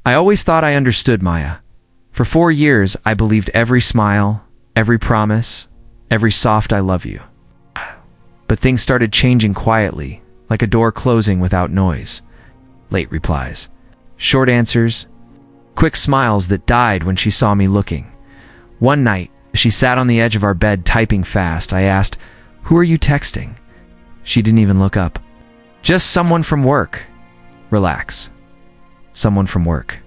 I always thought I understood Maya. For 4 years, I believed every smile, every promise, every soft "I love you." But things started changing quietly, like a door closing without noise. Late replies, short answers, quick smiles that died when she saw me looking. One night, she sat on the edge of our bed typing fast. I asked, "Who are you texting?" She didn't even look up. "Just someone from work." "Relax. Someone from work,"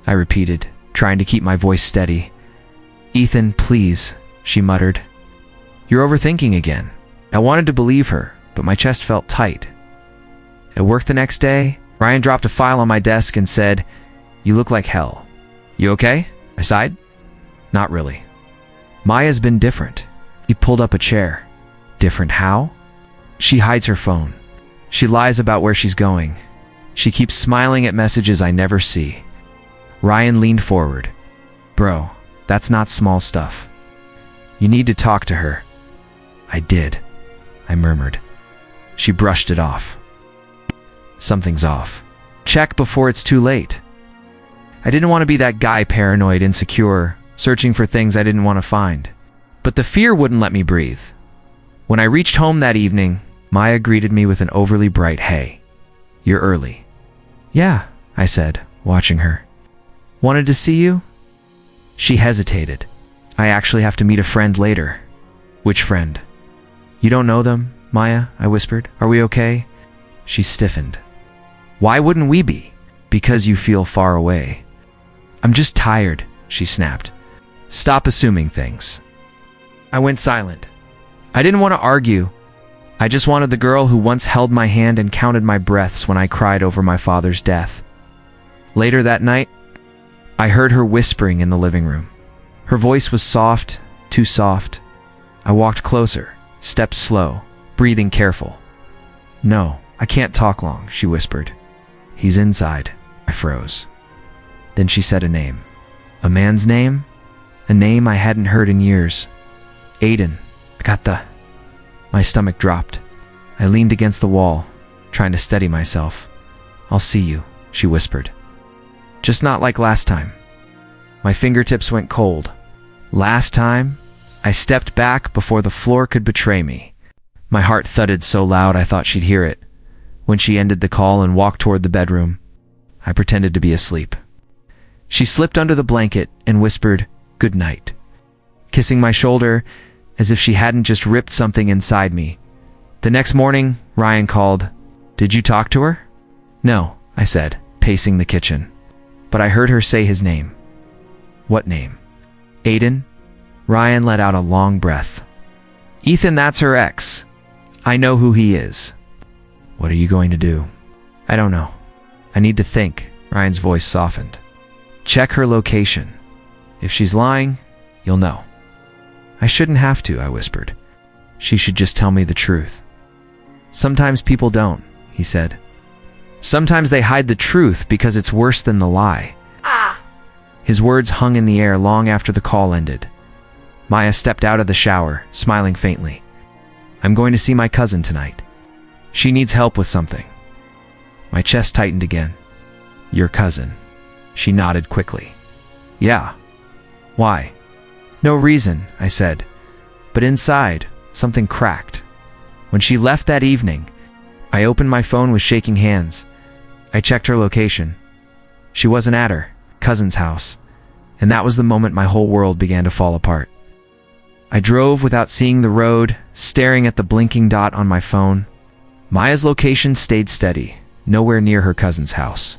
I repeated, trying to keep my voice steady. "Ethan, please," she muttered. "You're overthinking again." I wanted to believe her, but my chest felt tight. At work the next day, Ryan dropped a file on my desk and said, "You look like hell." "You okay?" I sighed. "Not really." "Maya's been different." He pulled up a chair. "Different how?" "She hides her phone. She lies about where she's going. She keeps smiling at messages I never see." Ryan leaned forward. "Bro, that's not small stuff. You need to talk to her." "I did," I murmured. She brushed it off. "Something's off. Check before it's too late." I didn't want to be that guy, paranoid, insecure, searching for things I didn't want to find. But the fear wouldn't let me breathe. When I reached home that evening, Maya greeted me with an overly bright "Hey, you're early." "Yeah," I said, watching her. "Wanted to see you?" She hesitated. "I actually have to meet a friend later." "Which friend?" "You don't know them, Maya," I whispered. "Are we okay?" She stiffened. "Why wouldn't we be?" "Because you feel far away." "I'm just tired," she snapped. "Stop assuming things." I went silent. I didn't want to argue. I just wanted the girl who once held my hand and counted my breaths when I cried over my father's death. Later that night, I heard her whispering in the living room. Her voice was soft, too soft. I walked closer, stepped slow, breathing careful. "No, I can't talk long," she whispered. "He's inside." I froze. Then she said a name. A man's name? A name I hadn't heard in years. "Aiden." My stomach dropped. I leaned against the wall, trying to steady myself. "I'll see you," she whispered. "Just not like last time." My fingertips went cold. Last time? I stepped back before the floor could betray me. My heart thudded so loud I thought she'd hear it. When she ended the call and walked toward the bedroom, I pretended to be asleep. She slipped under the blanket and whispered, "Good night," kissing my shoulder as if she hadn't just ripped something inside me. The next morning, Ryan called. "Did you talk to her?" "No," I said, pacing the kitchen. But I heard her say his name. "What name?" "Aiden." Ryan let out a long breath. "Ethan, that's her ex. I know who he is." "What are you going to do?" "I don't know. I need to think." Ryan's voice softened. "Check her location. If she's lying, you'll know." "I shouldn't have to," I whispered. "She should just tell me the truth." "Sometimes people don't," he said. "Sometimes they hide the truth because it's worse than the lie." His words hung in the air long after the call ended. Maya stepped out of the shower, smiling faintly. "I'm going to see my cousin tonight. She needs help with something." My chest tightened again. "Your cousin?" She nodded quickly. "Yeah. Why?" "No reason," I said. But inside, something cracked. When she left that evening, I opened my phone with shaking hands. I checked her location. She wasn't at her cousin's house, and that was the moment my whole world began to fall apart. I drove without seeing the road, staring at the blinking dot on my phone. Maya's location stayed steady, nowhere near her cousin's house.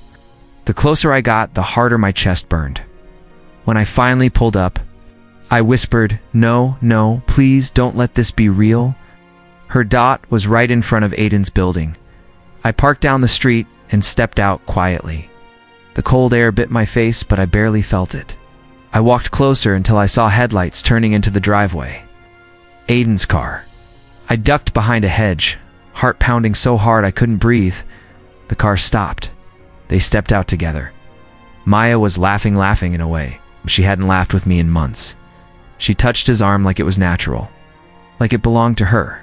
The closer I got, the harder my chest burned. When I finally pulled up, I whispered, No, please don't let this be real." Her dot was right in front of Aiden's building. I parked down the street and stepped out quietly. The cold air bit my face, but I barely felt it. I walked closer until I saw headlights turning into the driveway. Aiden's car. I ducked behind a hedge, heart pounding so hard I couldn't breathe. The car stopped. They stepped out together. Maya was laughing in a way. She hadn't laughed with me in months. She touched his arm like it was natural, like it belonged to her.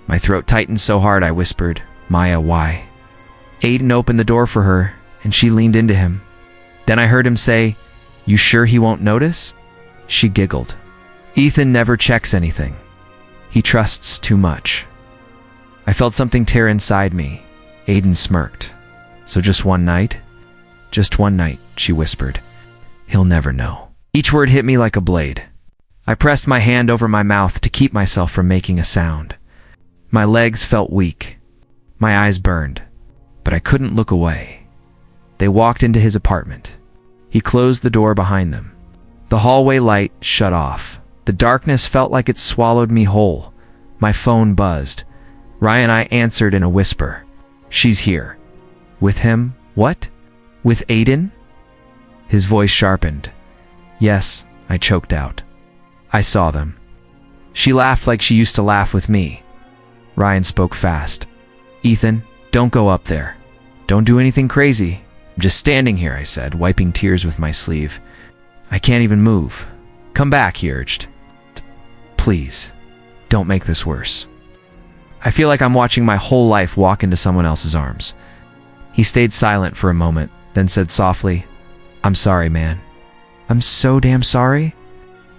My throat tightened so hard I whispered, "Maya, why?" Aiden opened the door for her, and she leaned into him. Then I heard him say, "You sure he won't notice?" She giggled. "Ethan never checks anything. He trusts too much." I felt something tear inside me. Aiden smirked. "So just one night?" "Just one night," she whispered. "He'll never know." Each word hit me like a blade. I pressed my hand over my mouth to keep myself from making a sound. My legs felt weak. My eyes burned, but I couldn't look away. They walked into his apartment. He closed the door behind them. The hallway light shut off. The darkness felt like it swallowed me whole. My phone buzzed. Ryan I answered in a whisper. "She's here." "With him? What? With Aiden?" His voice sharpened. "Yes," I choked out. "I saw them." She laughed like she used to laugh with me. Ryan spoke fast. "Ethan, don't go up there. Don't do anything crazy. I'm just standing here," I said, wiping tears with my sleeve. "I can't even move." "Come back," he urged. "Please, don't make this worse. I feel like I'm watching my whole life walk into someone else's arms." He stayed silent for a moment, then said softly, "I'm sorry, man." "I'm so damn sorry."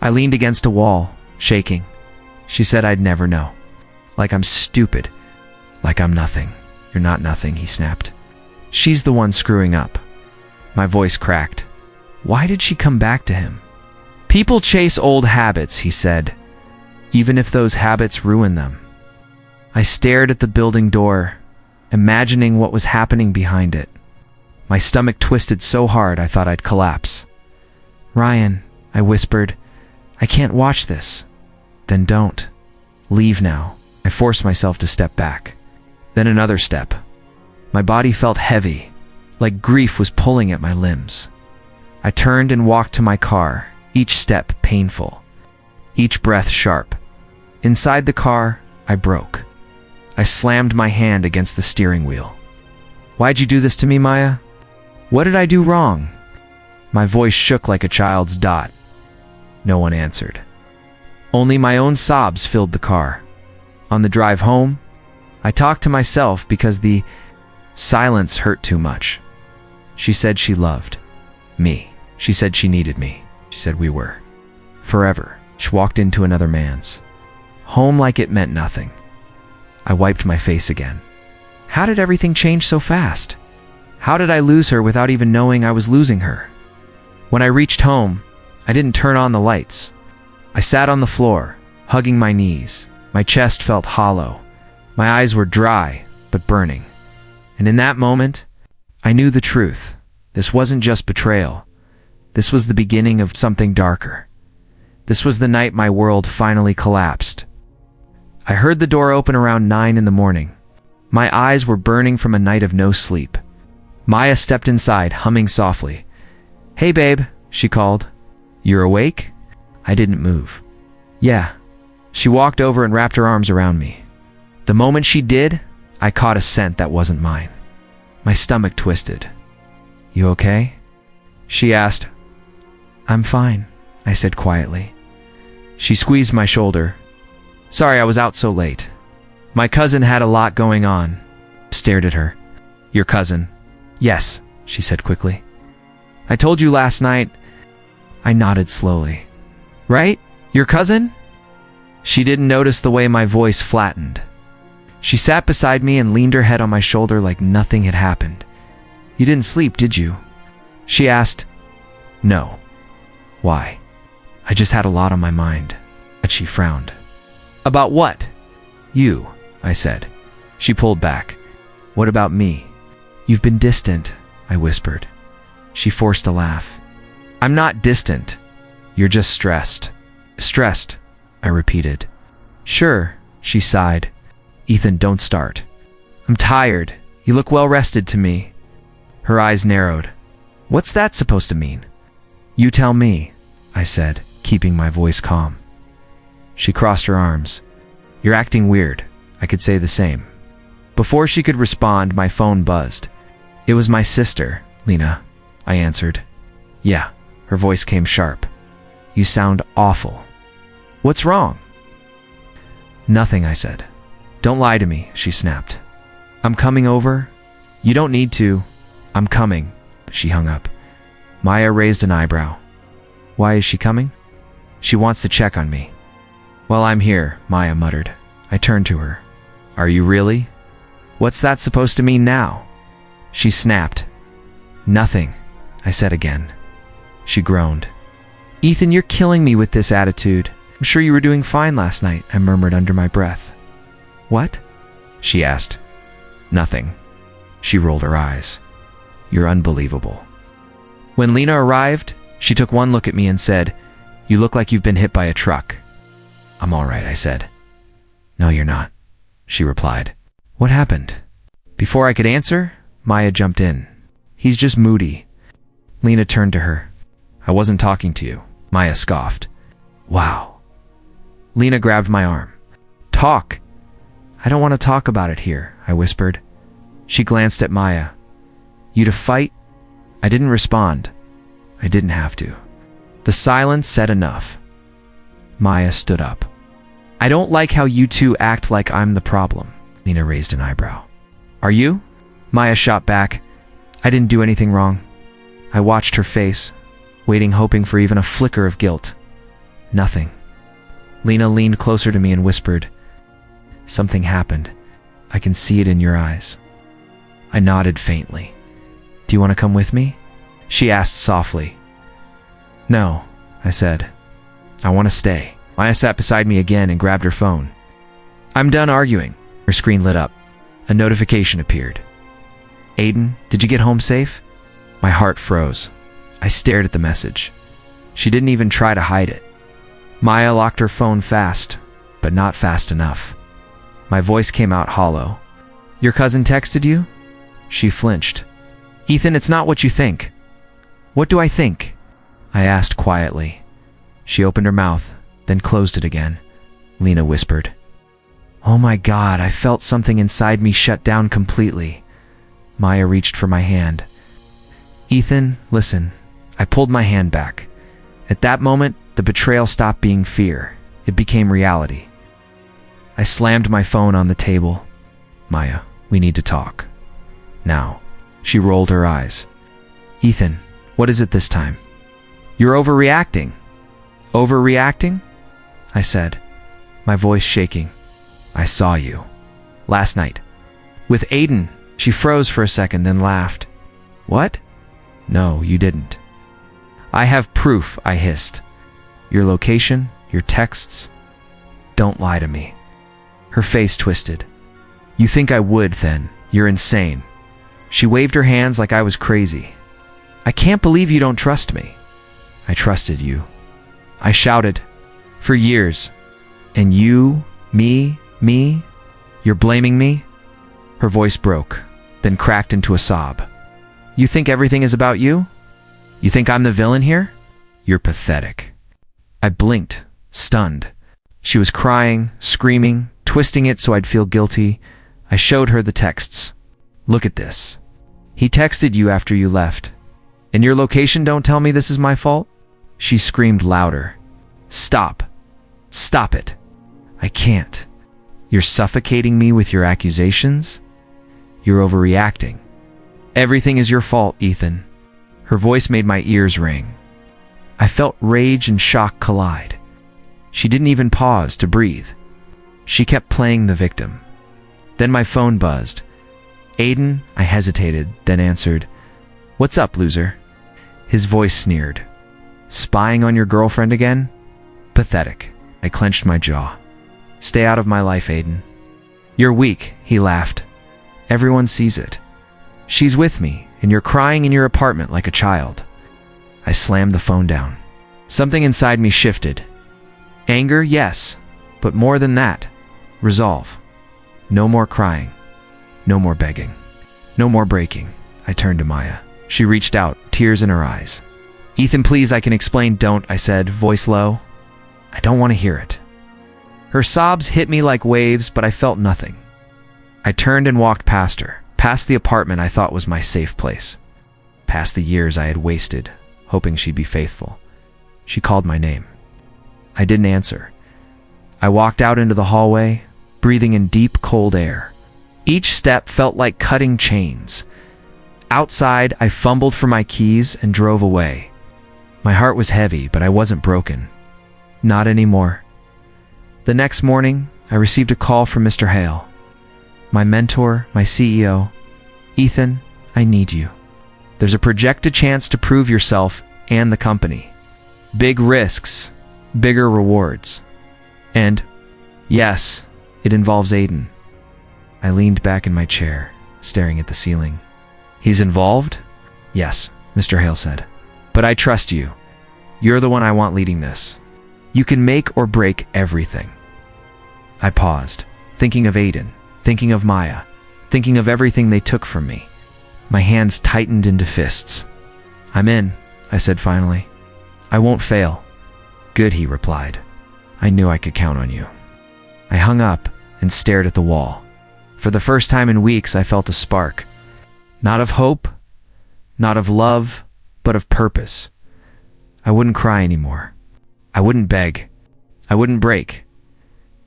I leaned against a wall, shaking. She said I'd never know. "Like I'm stupid. Like I'm nothing." "You're not nothing," he snapped. "She's the one screwing up." My voice cracked. Why did she come back to him? "People chase old habits," he said, "even if those habits ruin them." I stared at the building door, imagining what was happening behind it. My stomach twisted so hard I thought I'd collapse. "Ryan," I whispered, "I can't watch this." "Then don't. Leave now." I forced myself to step back. Then another step. My body felt heavy, like grief was pulling at my limbs. I turned and walked to my car, each step painful, each breath sharp. Inside the car, I broke. I slammed my hand against the steering wheel. "Why'd you do this to me, Maya? What did I do wrong?" My voice shook like a child's dot. No one answered. Only my own sobs filled the car. On the drive home, I talked to myself because the silence hurt too much. She said she loved me. She said she needed me. She said we were forever. She walked into another man's home like it meant nothing. I wiped my face again. How did everything change so fast? How did I lose her without even knowing I was losing her? When I reached home, I didn't turn on the lights. I sat on the floor, hugging my knees. My chest felt hollow. My eyes were dry, but burning. And in that moment, I knew the truth. This wasn't just betrayal. This was the beginning of something darker. This was the night my world finally collapsed. I heard the door open around 9 in the morning. My eyes were burning from a night of no sleep. Maya stepped inside, humming softly. "Hey, babe," she called. "You're awake?" I didn't move. "Yeah." She walked over and wrapped her arms around me. The moment she did, I caught a scent that wasn't mine. My stomach twisted. "You okay?" she asked. "I'm fine," I said quietly. She squeezed my shoulder. "Sorry I was out so late. My cousin had a lot going on." Stared at her. "Your cousin?" "Yes," she said quickly. "I told you last night." I nodded slowly. "Right? Your cousin?" She didn't notice the way my voice flattened. She sat beside me and leaned her head on my shoulder like nothing had happened. "You didn't sleep, did you?" she asked. "No." "Why?" "I just had a lot on my mind." But she frowned. "About what?" "You," I said. She pulled back. "What about me?" "You've been distant," I whispered. She forced a laugh. "I'm not distant. You're just stressed." "Stressed," I repeated. "Sure," she sighed. "Ethan, don't start." "I'm tired. You look well rested to me." Her eyes narrowed. "What's that supposed to mean?" "You tell me," I said, keeping my voice calm. She crossed her arms. "You're acting weird." I could say the same. Before she could respond, my phone buzzed. It was my sister, Lena, I answered. "Yeah." Her voice came sharp. "You sound awful." "What's wrong?" "Nothing," I said. "Don't lie to me," she snapped. "I'm coming over." "You don't need to." "I'm coming." She hung up. Maya raised an eyebrow. Why is she coming? She wants to check on me. Well, I'm here, Maya muttered. I turned to her. Are you really? What's that supposed to mean now? She snapped. Nothing, I said again. She groaned. Ethan, you're killing me with this attitude. I'm sure you were doing fine last night, I murmured under my breath. What? She asked. Nothing. She rolled her eyes. You're unbelievable. When Lena arrived, she took one look at me and said, You look like you've been hit by a truck. I'm all right, I said. No, you're not, she replied. What happened? Before I could answer, Maya jumped in. He's just moody. Lena turned to her. I wasn't talking to you, Maya scoffed. Wow. Lena grabbed my arm. Talk. I don't want to talk about it here, I whispered. She glanced at Maya. You to fight? I didn't respond. I didn't have to. The silence said enough. Maya stood up. I don't like how you two act like I'm the problem. Lena raised an eyebrow. Are you? Maya shot back. I didn't do anything wrong. I watched her face, waiting, hoping for even a flicker of guilt. Nothing. Lena leaned closer to me and whispered, Something happened. I can see it in your eyes. I nodded faintly. Do you want to come with me? She asked softly. No, I said. I want to stay. Maya sat beside me again and grabbed her phone. I'm done arguing. Her screen lit up. A notification appeared. Aiden, did you get home safe? My heart froze. I stared at the message. She didn't even try to hide it. Maya locked her phone fast, but not fast enough. My voice came out hollow. Your cousin texted you? She flinched. Ethan, it's not what you think. What do I think? I asked quietly. She opened her mouth, then closed it again. Lena whispered. Oh my God, I felt something inside me shut down completely. Maya reached for my hand. Ethan, listen. I pulled my hand back. At that moment, the betrayal stopped being fear. It became reality. I slammed my phone on the table. Maya, we need to talk. Now. She rolled her eyes. Ethan, what is it this time? You're overreacting. Overreacting? I said, my voice shaking. I saw you. Last night. With Aiden. She froze for a second, then laughed. What? No, you didn't. I have proof, I hissed. Your location, your texts. Don't lie to me. Her face twisted. You think I would, then. You're insane. She waved her hands like I was crazy. I can't believe you don't trust me. I trusted you. I shouted. For years. And you, me, you're blaming me? Her voice broke, then cracked into a sob. You think everything is about you? You think I'm the villain here? You're pathetic. I blinked, stunned. She was crying, screaming, twisting it so I'd feel guilty. I showed her the texts. Look at this. He texted you after you left. And your location don't tell me this is my fault? She screamed louder. Stop. Stop it. I can't. You're suffocating me with your accusations? You're overreacting. Everything is your fault, Ethan. Her voice made my ears ring. I felt rage and shock collide. She didn't even pause to breathe. She kept playing the victim. Then my phone buzzed. Aiden, I hesitated, then answered. What's up, loser? His voice sneered. Spying on your girlfriend again? Pathetic. I clenched my jaw. Stay out of my life, Aiden. You're weak, he laughed. Everyone sees it. She's with me, and you're crying in your apartment like a child. I slammed the phone down. Something inside me shifted. Anger, yes, but more than that. Resolve. No more crying. No more begging. No more breaking. I turned to Maya. She reached out, tears in her eyes. Ethan, please, I can explain. Don't, I said, voice low. I don't want to hear it. Her sobs hit me like waves, but I felt nothing. I turned and walked past her, past the apartment I thought was my safe place, past the years I had wasted, hoping she'd be faithful. She called my name. I didn't answer. I walked out into the hallway, breathing in deep, cold air. Each step felt like cutting chains. Outside, I fumbled for my keys and drove away. My heart was heavy, but I wasn't broken. Not anymore. The next morning, I received a call from Mr. Hale. My mentor, my CEO. Ethan, I need you. There's a projected chance to prove yourself and the company. Big risks, bigger rewards. And, yes, it involves Aiden. I leaned back in my chair, staring at the ceiling. He's involved? Yes, Mr. Hale said. But I trust you. You're the one I want leading this. You can make or break everything. I paused, thinking of Aiden, thinking of Maya, thinking of everything they took from me. My hands tightened into fists. I'm in, I said finally. I won't fail. Good, he replied. I knew I could count on you. I hung up and stared at the wall. For the first time in weeks, I felt a spark. Not of hope, not of love, but of purpose. I wouldn't cry anymore. I wouldn't beg. I wouldn't break.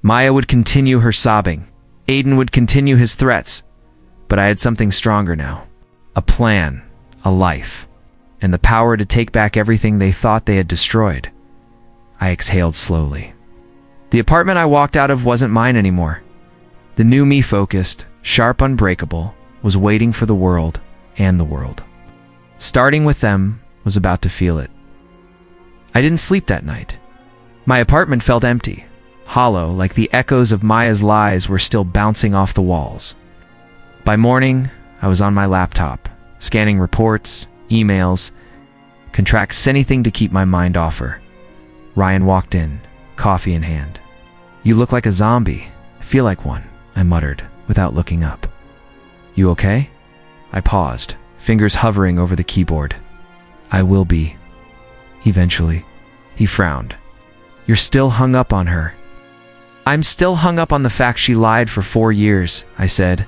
Maya would continue her sobbing. Aiden would continue his threats. But I had something stronger now. A plan, a life, and the power to take back everything they thought they had destroyed. I exhaled slowly. The apartment I walked out of wasn't mine anymore. The new me, focused, sharp, unbreakable, was waiting for the world and the world. Starting with them was about to feel it. I didn't sleep that night. My apartment felt empty, hollow, like the echoes of Maya's lies were still bouncing off the walls. By morning, I was on my laptop, scanning reports, emails, contracts, anything to keep my mind off her. Ryan walked in, coffee in hand. You look like a zombie. I feel like one, I muttered, without looking up. You okay? I paused, fingers hovering over the keyboard. I will be. Eventually. He frowned. You're still hung up on her. I'm still hung up on the fact she lied for 4 years, I said.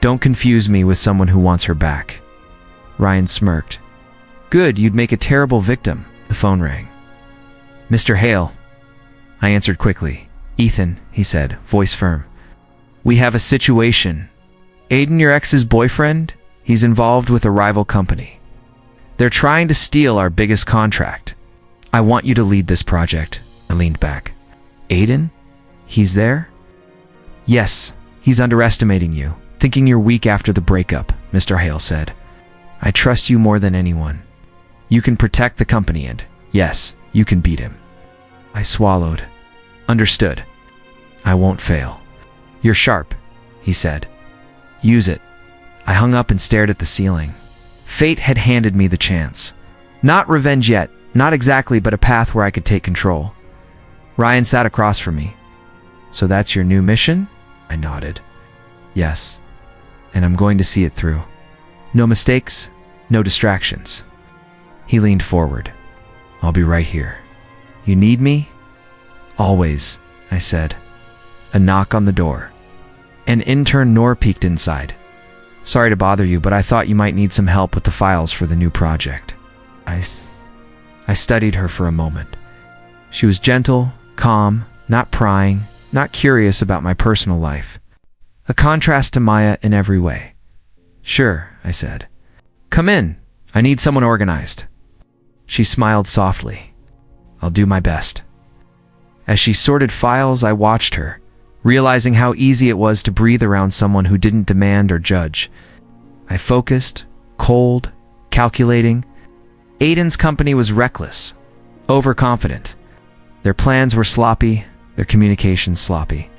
Don't confuse me with someone who wants her back. Ryan smirked. Good, you'd make a terrible victim. The phone rang. Mr. Hale. I answered quickly. Ethan, he said, voice firm. We have a situation. Aiden, your ex's boyfriend, he's involved with a rival company. They're trying to steal our biggest contract. I want you to lead this project. I leaned back. Aiden? He's there? Yes, he's underestimating you, thinking you're weak after the breakup, Mr. Hale said. I trust you more than anyone. You can protect the company and, yes, you can beat him. I swallowed. Understood. I won't fail. You're sharp, he said. Use it. I hung up and stared at the ceiling. Fate had handed me the chance. Not revenge yet, not exactly, but a path where I could take control. Ryan sat across from me. So that's your new mission? I nodded. Yes. And I'm going to see it through. No mistakes, no distractions. He leaned forward. I'll be right here. You need me? Always, I said. A knock on the door. An intern Nor peeked inside. Sorry to bother you, but I thought you might need some help with the files for the new project. I studied her for a moment. She was gentle, calm, not prying, not curious about my personal life. A contrast to Maya in every way. Sure, I said. Come in. I need someone organized. She smiled softly. I'll do my best. As she sorted files, I watched her, realizing how easy it was to breathe around someone who didn't demand or judge. I focused, cold, calculating. Aiden's company was reckless, overconfident. Their plans were sloppy, their communications sloppy.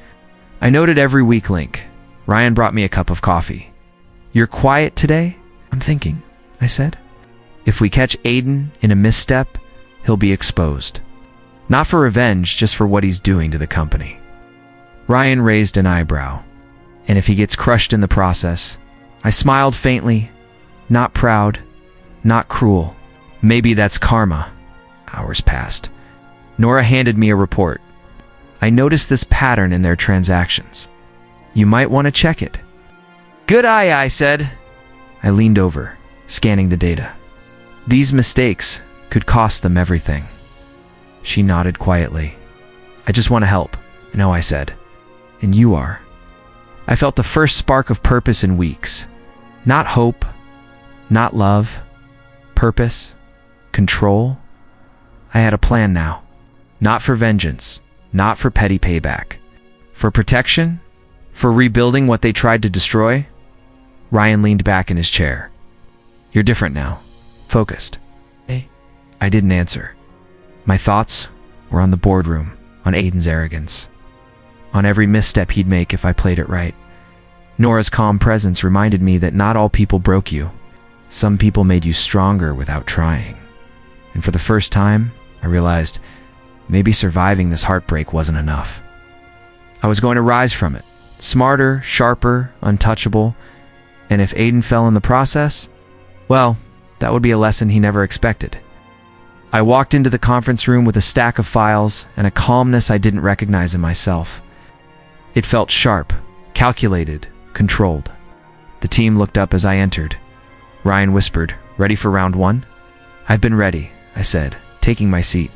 I noted every weak link. Ryan brought me a cup of coffee. You're quiet today? I'm thinking, I said. If we catch Aiden in a misstep, he'll be exposed. Not for revenge, just for what he's doing to the company. Ryan raised an eyebrow. And if he gets crushed in the process? I smiled faintly. Not proud, not cruel. Maybe that's karma. Hours passed. Nora handed me a report. I noticed this pattern in their transactions. You might want to check it. Good eye, I said. I leaned over, scanning the data. These mistakes could cost them everything. She nodded quietly. I just want to help. No, I said. And you are. I felt the first spark of purpose in weeks. Not hope, Not love, purpose, control. I had a plan now. Not for vengeance, not for petty payback. For protection? For rebuilding what they tried to destroy? Ryan leaned back in his chair. You're different now. Focused. I didn't answer. My thoughts were on the boardroom, on Aiden's arrogance, on every misstep he'd make if I played it right. Nora's calm presence reminded me that not all people broke you. Some people made you stronger without trying. And for the first time, I realized maybe surviving this heartbreak wasn't enough. I was going to rise from it, smarter, sharper, untouchable, and if Aiden fell in the process, well, that would be a lesson he never expected. I walked into the conference room with a stack of files and a calmness I didn't recognize in myself. It felt sharp, calculated, controlled. The team looked up as I entered. Ryan whispered, "Ready for round one?" "I've been ready," I said, taking my seat.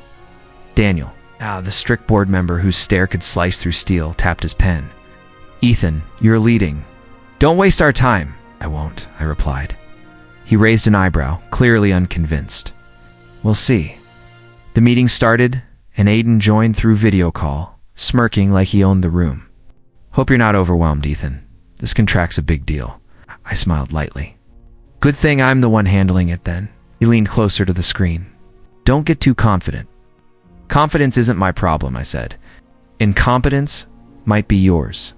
Daniel, the strict board member whose stare could slice through steel, tapped his pen. "Ethan, you're leading." "Don't waste our time." "I won't," I replied. He raised an eyebrow, clearly unconvinced. "We'll see." The meeting started, and Aiden joined through video call, smirking like he owned the room. "Hope you're not overwhelmed, Ethan. This contract's a big deal." I smiled lightly. "Good thing I'm the one handling it then." He leaned closer to the screen. "Don't get too confident." "Confidence isn't my problem," I said. "Incompetence might be yours."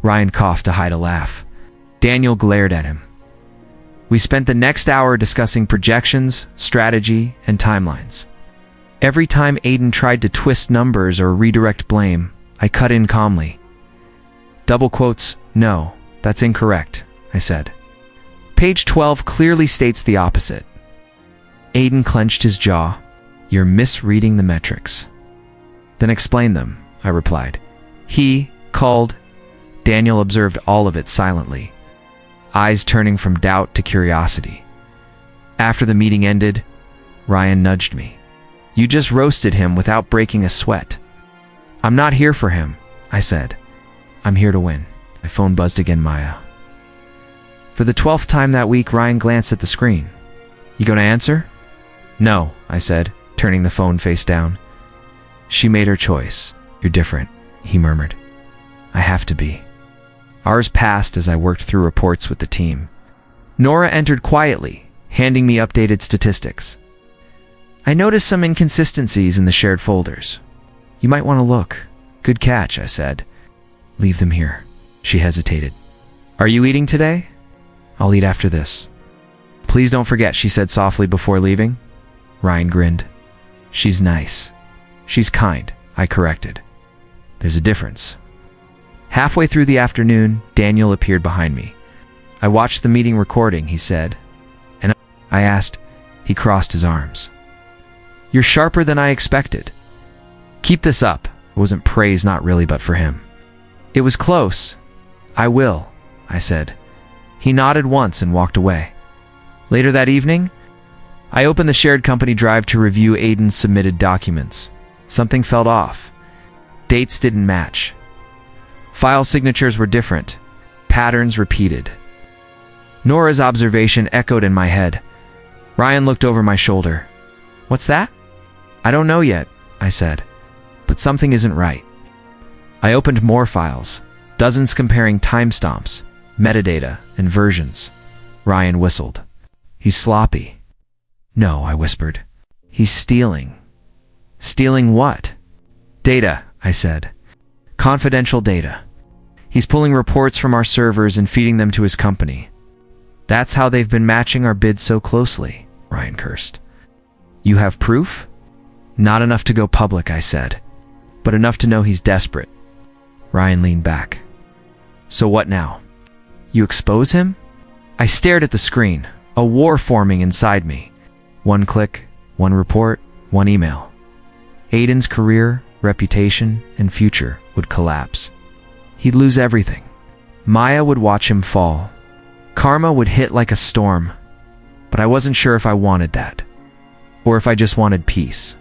Ryan coughed to hide a laugh. Daniel glared at him. We spent the next hour discussing projections, strategy, and timelines. Every time Aiden tried to twist numbers or redirect blame, I cut in calmly. Double quotes, "No, that's incorrect," I said. "Page 12 clearly states the opposite." Aiden clenched his jaw. "You're misreading the metrics." "Then explain them," I replied. He called. Daniel observed all of it silently, eyes turning from doubt to curiosity. After the meeting ended, Ryan nudged me. "You just roasted him without breaking a sweat." "I'm not here for him," I said. "I'm here to win." My phone buzzed again, Maya. For the 12th time that week, Ryan glanced at the screen. "You gonna answer?" "No," I said, turning the phone face down. "She made her choice. You're different," he murmured. "I have to be." Hours passed as I worked through reports with the team. Nora entered quietly, handing me updated statistics. "I noticed some inconsistencies in the shared folders. You might want to look." "Good catch," I said. "Leave them here." She hesitated. "Are you eating today?" "I'll eat after this." "Please don't forget," she said softly before leaving. Ryan grinned. "She's nice." "She's kind," I corrected. "There's a difference." Halfway through the afternoon, Daniel appeared behind me. "I watched the meeting recording," he said. "And I asked." He crossed his arms. "You're sharper than I expected." "Keep this up." It wasn't praise, not really, but for him. "It was close." "I will," I said. He nodded once and walked away. Later that evening, I opened the shared company drive to review Aiden's submitted documents. Something felt off. Dates didn't match. File signatures were different. Patterns repeated. Nora's observation echoed in my head. Ryan looked over my shoulder. "What's that?" "I don't know yet," I said. "But something isn't right." I opened more files, dozens comparing timestamps, metadata, and versions. Ryan whistled. "He's sloppy." "No," I whispered. "He's stealing." "Stealing what?" "Data," I said. "Confidential data. He's pulling reports from our servers and feeding them to his company. That's how they've been matching our bids so closely," Ryan cursed. "You have proof?" "Not enough to go public," I said, "but enough to know he's desperate." Ryan leaned back. "So what now? You expose him?" I stared at the screen, a war forming inside me. One click, one report, one email. Aiden's career, reputation, and future would collapse. He'd lose everything. Maya would watch him fall. Karma would hit like a storm. But I wasn't sure if I wanted that, or if I just wanted peace.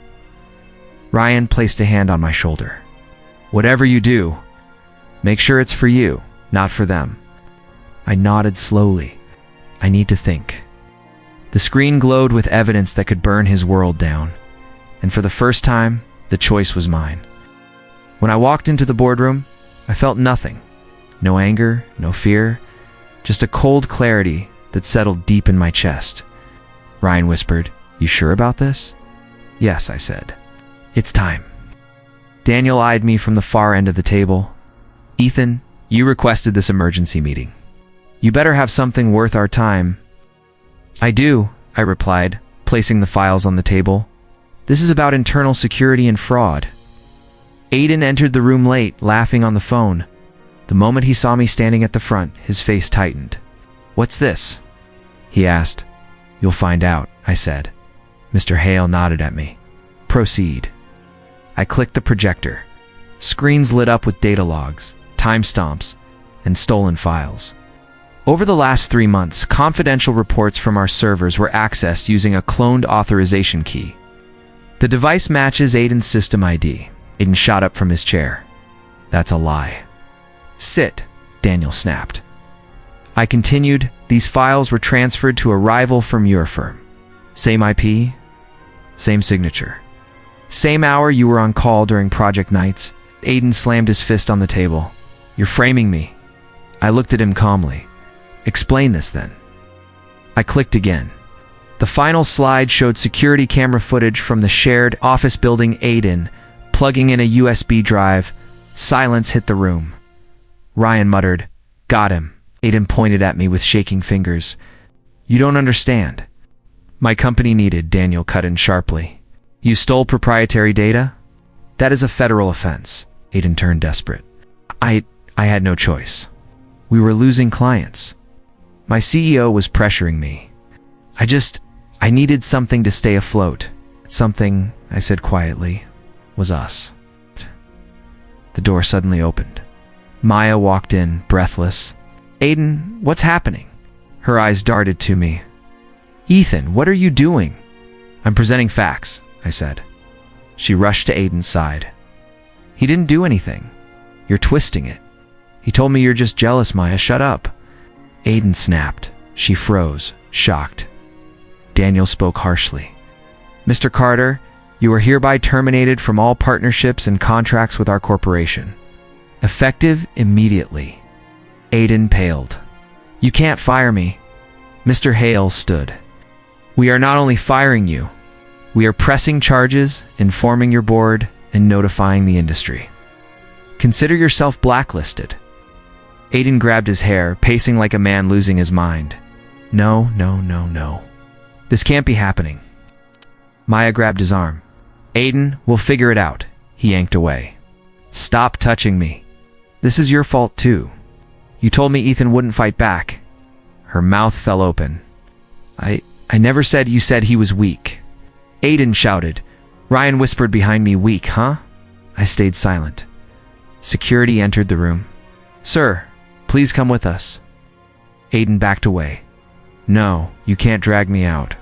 Ryan placed a hand on my shoulder. "Whatever you do, make sure it's for you, not for them." I nodded slowly. I need to think. The screen glowed with evidence that could burn his world down, and for the first time, the choice was mine. When I walked into the boardroom, I felt nothing. No anger, no fear, just a cold clarity that settled deep in my chest. Ryan whispered, "You sure about this?" "Yes," I said. "It's time." Daniel eyed me from the far end of the table. "Ethan, you requested this emergency meeting. You better have something worth our time." "I do," I replied, placing the files on the table. "This is about internal security and fraud." Aiden entered the room late, laughing on the phone. The moment he saw me standing at the front, his face tightened. "What's this?" he asked. "You'll find out," I said. Mr. Hale nodded at me. "Proceed." I clicked the projector. Screens lit up with data logs, timestamps, and stolen files. Over the last 3 months, confidential reports from our servers were accessed using a cloned authorization key. The device matches Aiden's system ID. Aiden shot up from his chair. "That's a lie." "Sit," Daniel snapped. I continued. "These files were transferred to a rival from your firm. Same IP, same signature. Same hour you were on call during project nights." Aiden slammed his fist on the table. "You're framing me." I looked at him calmly. "Explain this then." I clicked again. The final slide showed security camera footage from the shared office building. Aiden plugging in a USB drive. Silence hit the room. Ryan muttered, "Got him." Aiden pointed at me with shaking fingers. "You don't understand." "My company needed," Daniel cut in sharply. "You stole proprietary data? That is a federal offense." Aiden turned desperate. I had no choice. We were losing clients. My CEO was pressuring me. I needed something to stay afloat. Something, I said quietly, was us. The door suddenly opened. Maya walked in, breathless. "Aiden, what's happening?" Her eyes darted to me. "Ethan, what are you doing?" "I'm presenting facts," I said. She rushed to Aiden's side. "He didn't do anything. You're twisting it. He told me you're just jealous, Maya. Shut up." Aiden snapped. She froze, shocked. Daniel spoke harshly. "Mr. Carter, you are hereby terminated from all partnerships and contracts with our corporation. Effective immediately." Aiden paled. "You can't fire me." Mr. Hale stood. "We are not only firing you, we are pressing charges, informing your board, and notifying the industry. Consider yourself blacklisted." Aiden grabbed his hair, pacing like a man losing his mind. No. This can't be happening." Maya grabbed his arm. "Aiden, we'll figure it out." He yanked away. "Stop touching me. This is your fault too. You told me Ethan wouldn't fight back." Her mouth fell open. I never said." "You said he was weak." Aiden shouted. Ryan whispered behind me, "Weak, huh?" I stayed silent. Security entered the room. "Sir, please come with us." Aiden backed away. "No, you can't drag me out.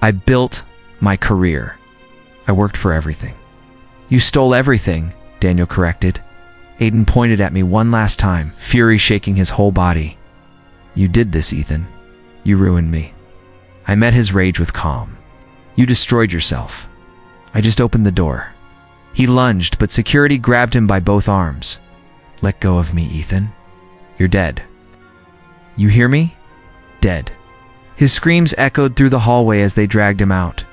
I built my career. I worked for everything." "You stole everything," Daniel corrected. Aiden pointed at me one last time, fury shaking his whole body. "You did this, Ethan. You ruined me." I met his rage with calm. "You destroyed yourself. I just opened the door." He lunged, but security grabbed him by both arms. "Let go of me, Ethan. You're dead. You hear me? Dead." His screams echoed through the hallway as they dragged him out.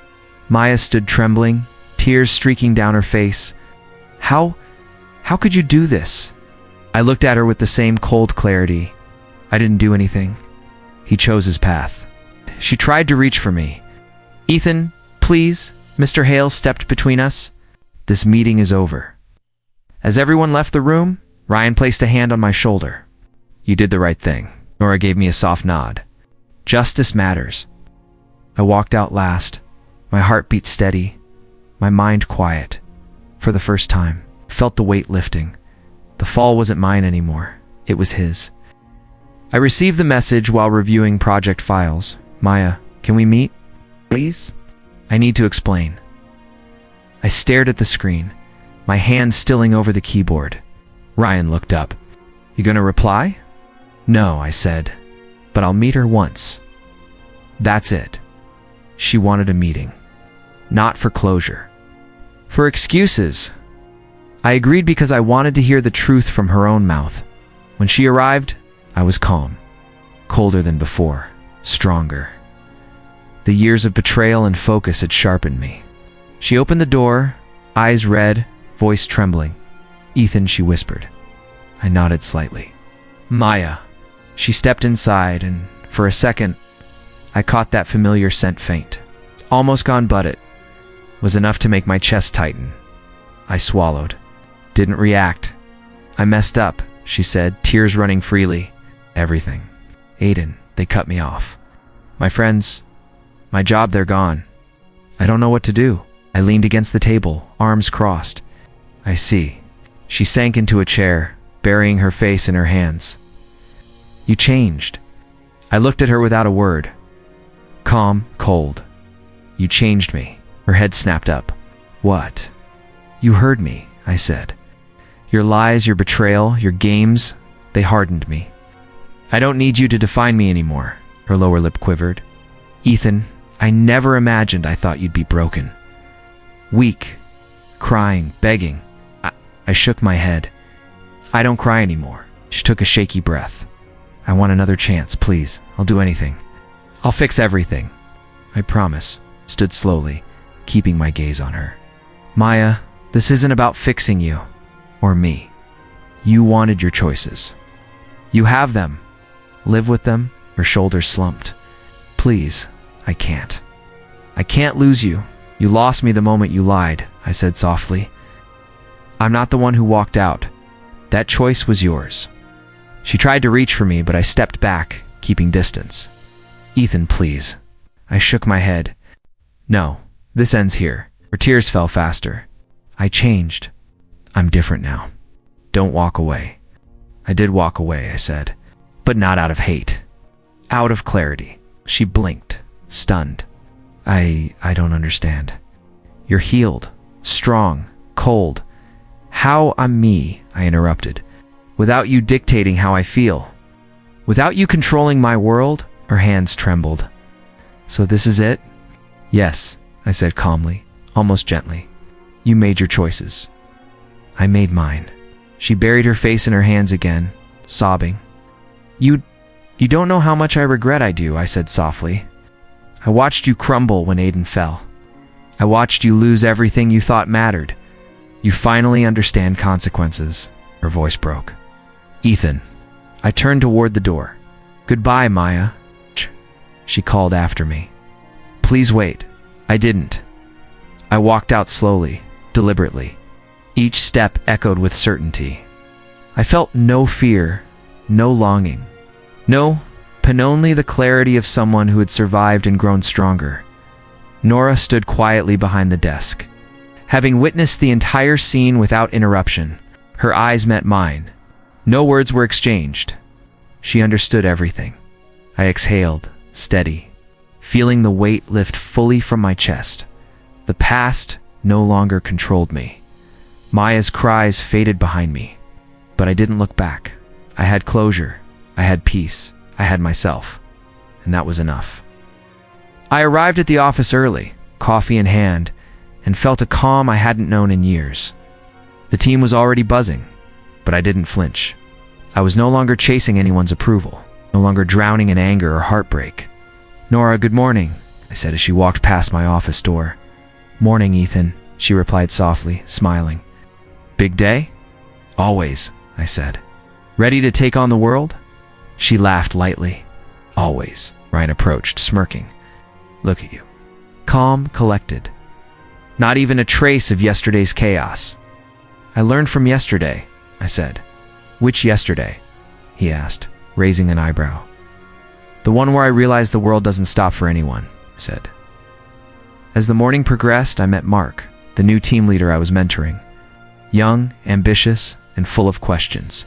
Maya stood trembling, tears streaking down her face. How could you do this?" I looked at her with the same cold clarity. "I didn't do anything. He chose his path." She tried to reach for me. "Ethan, please." Mr. Hale stepped between us. "This meeting is over." As everyone left the room, Ryan placed a hand on my shoulder. "You did the right thing." Nora gave me a soft nod. "Justice matters." I walked out last, my heart beat steady, my mind quiet. For the first time, I felt the weight lifting. The fall wasn't mine anymore. It was his. I received the message while reviewing project files. "Maya, can we meet? Please? I need to explain." I stared at the screen, my hand stilling over the keyboard. Ryan looked up. "You gonna reply?" "No," I said, "but I'll meet her once." That's it. She wanted a meeting. Not for closure. For excuses. I agreed because I wanted to hear the truth from her own mouth. When she arrived, I was calm. Colder than before. Stronger. The years of betrayal and focus had sharpened me. She opened the door, eyes red, voice trembling. "Ethan," she whispered. I nodded slightly. "Maya." She stepped inside, and for a second, I caught that familiar scent faint. Almost gone, but it was enough to make my chest tighten. I swallowed. Didn't react. "I messed up," she said, tears running freely. "Everything. Aiden, they cut me off. My friends, my job, they're gone. I don't know what to do." I leaned against the table, arms crossed. "I see." She sank into a chair, burying her face in her hands. "You changed." I looked at her without a word. Calm, cold. "You changed me." Her head snapped up. "What?" "You heard me," I said. "Your lies, your betrayal, your games, they hardened me. I don't need you to define me anymore." Her lower lip quivered. "Ethan, I never imagined I thought you'd be broken. Weak, crying, begging." I shook my head. "I don't cry anymore." She took a shaky breath. "I want another chance, please. I'll do anything. I'll fix everything. I promise." Stood slowly, keeping my gaze on her. "Maya, this isn't about fixing you. Or me. You wanted your choices. You have them. Live with them." Her shoulders slumped. "Please, I can't. I can't lose you. You lost me the moment you lied," I said softly. "I'm not the one who walked out. That choice was yours." She tried to reach for me, but I stepped back, keeping distance. "Ethan, please." I shook my head. "No, this ends here." Her tears fell faster. "I changed. I'm different now. Don't walk away." "I did walk away," I said, "but not out of hate. Out of clarity." She blinked, stunned. I don't understand." "You're healed, strong, cold." "How I'm me," I interrupted. "Without you dictating how I feel. Without you controlling my world." Her hands trembled. "So this is it?" "Yes," I said calmly, almost gently. "You made your choices. I made mine." She buried her face in her hands again, sobbing. You don't know how much I regret I do," I said softly. "I watched you crumble when Aiden fell. I watched you lose everything you thought mattered. You finally understand consequences." Her voice broke. "Ethan." I turned toward the door. "Goodbye, Maya." She called after me. "Please wait." I didn't. I walked out slowly, deliberately. Each step echoed with certainty. I felt no fear, no longing. No, but only the clarity of someone who had survived and grown stronger. Nora stood quietly behind the desk. Having witnessed the entire scene without interruption, her eyes met mine. No words were exchanged. She understood everything. I exhaled, steady, feeling the weight lift fully from my chest. The past no longer controlled me. Maya's cries faded behind me, but I didn't look back. I had closure. I had peace. I had myself. And that was enough. I arrived at the office early, coffee in hand, and felt a calm I hadn't known in years. The team was already buzzing, but I didn't flinch. I was no longer chasing anyone's approval, no longer drowning in anger or heartbreak. "Nora, good morning," I said as she walked past my office door. "Morning, Ethan," she replied softly, smiling. "Big day?" "Always," I said. "Ready to take on the world?" She laughed lightly. "Always." Ryan approached, smirking. "Look at you. Calm, collected. Not even a trace of yesterday's chaos." "I learned from yesterday," I said. "Which yesterday?" he asked, raising an eyebrow. "The one where I realized the world doesn't stop for anyone," I said. As the morning progressed, I met Mark, the new team leader I was mentoring. Young, ambitious, and full of questions.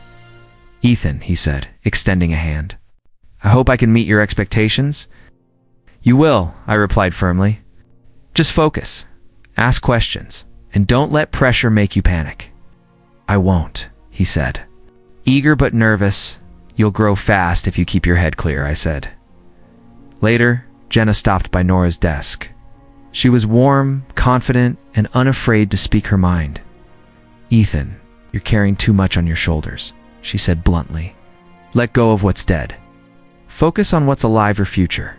"Ethan," he said, extending a hand. "I hope I can meet your expectations." "You will," I replied firmly. "Just focus, ask questions, and don't let pressure make you panic." "I won't," he said. Eager but nervous. "You'll grow fast if you keep your head clear," I said. Later, Jenna stopped by Nora's desk. She was warm, confident, and unafraid to speak her mind. "Ethan, you're carrying too much on your shoulders," she said bluntly. "Let go of what's dead. Focus on what's alive or future."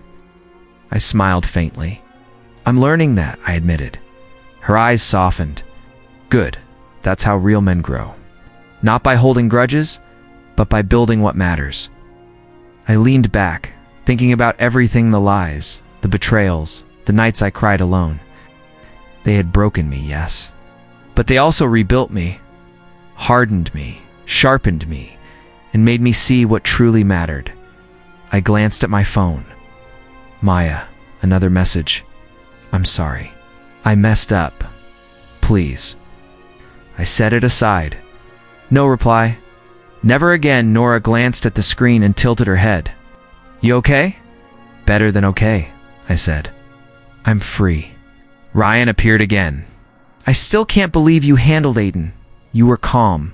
I smiled faintly. "I'm learning that," I admitted. Her eyes softened. "Good. That's how real men grow. Not by holding grudges, but by building what matters." I leaned back, thinking about everything, the lies, the betrayals, the nights I cried alone. They had broken me, yes. But they also rebuilt me, hardened me, sharpened me, and made me see what truly mattered. I glanced at my phone. "Maya, another message. I'm sorry. I messed up. Please." I set it aside. No reply. Never again. Nora glanced at the screen and tilted her head. "You okay?" "Better than okay," I said. "I'm free." Ryan appeared again. "I still can't believe you handled Aiden. You were calm.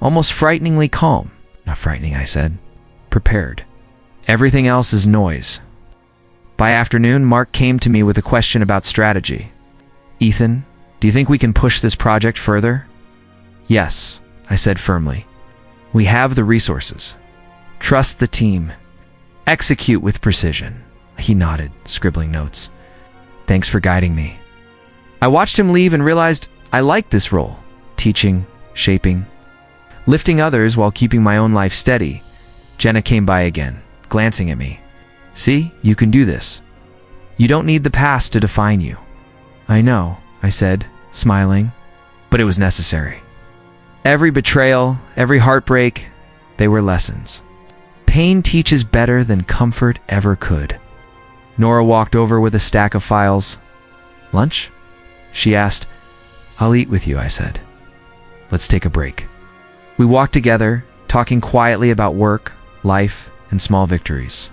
Almost frighteningly calm." "Not frightening," I said. "Prepared. Everything else is noise." By afternoon, Mark came to me with a question about strategy. "Ethan, do you think we can push this project further?" "Yes," I said firmly. "We have the resources. Trust the team. Execute with precision." He nodded, scribbling notes. "Thanks for guiding me." I watched him leave and realized I liked this role. Teaching, shaping, lifting others while keeping my own life steady. Jenna came by again, glancing at me. "See, you can do this. You don't need the past to define you." "I know," I said, smiling, "but it was necessary." Every betrayal, every heartbreak, they were lessons. Pain teaches better than comfort ever could. Nora walked over with a stack of files. "Lunch?" she asked. "I'll eat with you," I said. "Let's take a break." We walked together, talking quietly about work, life, and small victories.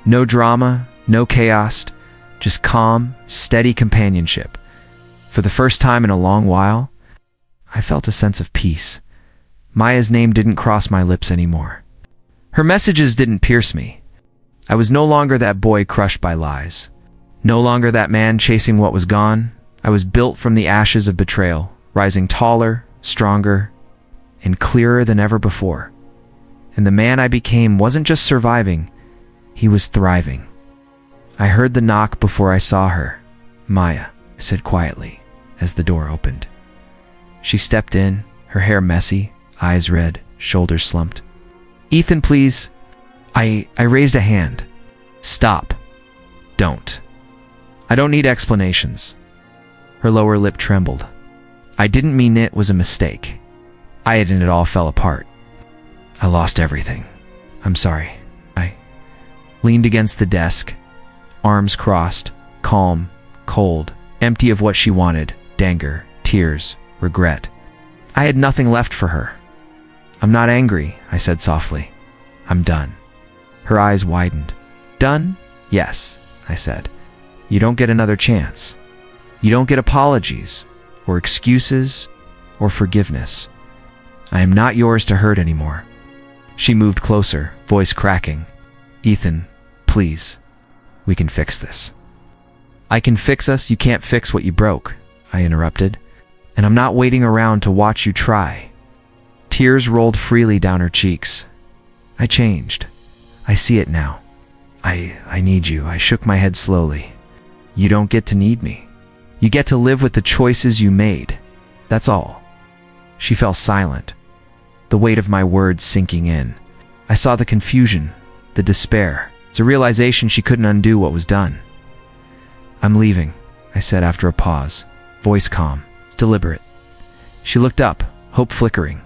No drama, no chaos, just calm, steady companionship. For the first time in a long while, I felt a sense of peace. Maya's name didn't cross my lips anymore. Her messages didn't pierce me. I was no longer that boy crushed by lies. No longer that man chasing what was gone. I was built from the ashes of betrayal, rising taller, stronger, and clearer than ever before. And the man I became wasn't just surviving, he was thriving. I heard the knock before I saw her. "Maya," I said quietly as the door opened. She stepped in, her hair messy, eyes red, shoulders slumped. "Ethan, please." I raised a hand. "Stop. Don't. I don't need explanations." Her lower lip trembled. "I didn't mean it was a mistake. It all fell apart. I lost everything. I'm sorry." I leaned against the desk, arms crossed, calm, cold, empty of what she wanted, anger, tears, regret. I had nothing left for her. "I'm not angry," I said softly. "I'm done." Her eyes widened. "Done? Yes," I said. "You don't get another chance. You don't get apologies, or excuses, or forgiveness. I am not yours to hurt anymore." She moved closer, voice cracking. "Ethan, please. We can fix this." "I can fix us, you can't fix what you broke," I interrupted. "And I'm not waiting around to watch you try." Tears rolled freely down her cheeks. "I changed. I see it now. I need you." I shook my head slowly. "You don't get to need me. You get to live with the choices you made. That's all." She fell silent, the weight of my words sinking in. I saw the confusion, the despair. It's a realization she couldn't undo what was done. "I'm leaving," I said after a pause, voice calm, deliberate. She looked up, hope flickering.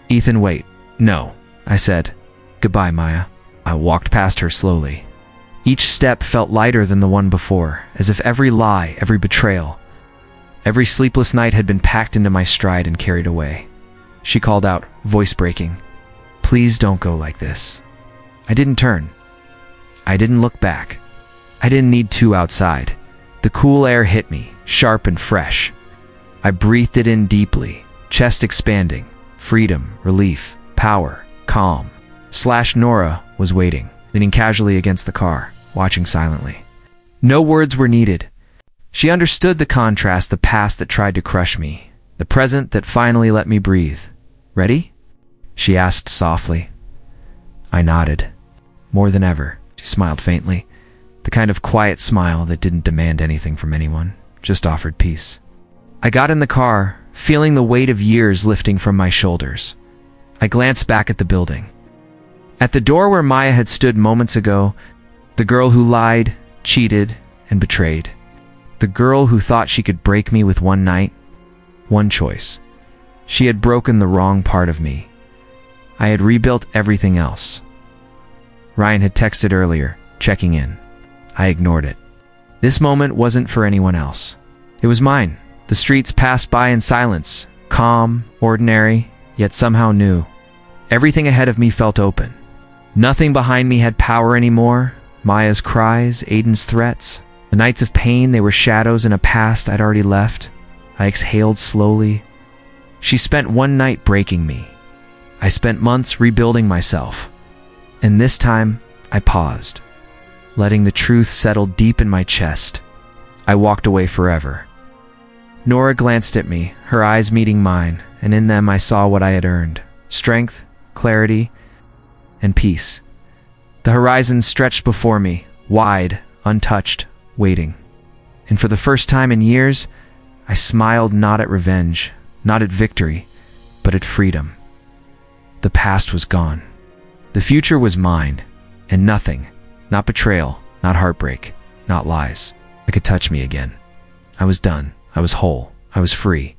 "Ethan, wait." "No," I said. "Goodbye, Maya." I walked past her slowly. Each step felt lighter than the one before, as if every lie, every betrayal, every sleepless night had been packed into my stride and carried away. She called out, voice breaking, "Please don't go like this." I didn't turn. I didn't look back. I didn't need to outside. The cool air hit me, sharp and fresh. I breathed it in deeply, chest expanding. Freedom, relief, power, calm. Nora was waiting, leaning casually against the car, watching silently. No words were needed. She understood the contrast, the past that tried to crush me, the present that finally let me breathe. Ready? She asked softly. I nodded. More than ever. She smiled faintly, the kind of quiet smile that didn't demand anything from anyone, just offered peace. I got in the car, feeling the weight of years lifting from my shoulders. I glanced back at the building. At the door where Maya had stood moments ago, the girl who lied, cheated, and betrayed. The girl who thought she could break me with one night, one choice. She had broken the wrong part of me. I had rebuilt everything else. Ryan had texted earlier, checking in. I ignored it. This moment wasn't for anyone else. It was mine. The streets passed by in silence, calm, ordinary, yet somehow new. Everything ahead of me felt open. Nothing behind me had power anymore. Maya's cries, Aiden's threats. The nights of pain, they were shadows in a past I'd already left. I exhaled slowly. She spent one night breaking me. I spent months rebuilding myself. And this time, I paused, letting the truth settle deep in my chest. I walked away forever. Nora glanced at me, her eyes meeting mine, and in them I saw what I had earned. Strength, clarity, and peace. The horizon stretched before me, wide, untouched, waiting. And for the first time in years, I smiled not at revenge, not at victory, but at freedom. The past was gone. The future was mine, and nothing, not betrayal, not heartbreak, not lies, could touch me again. I was done. I was whole. I was free.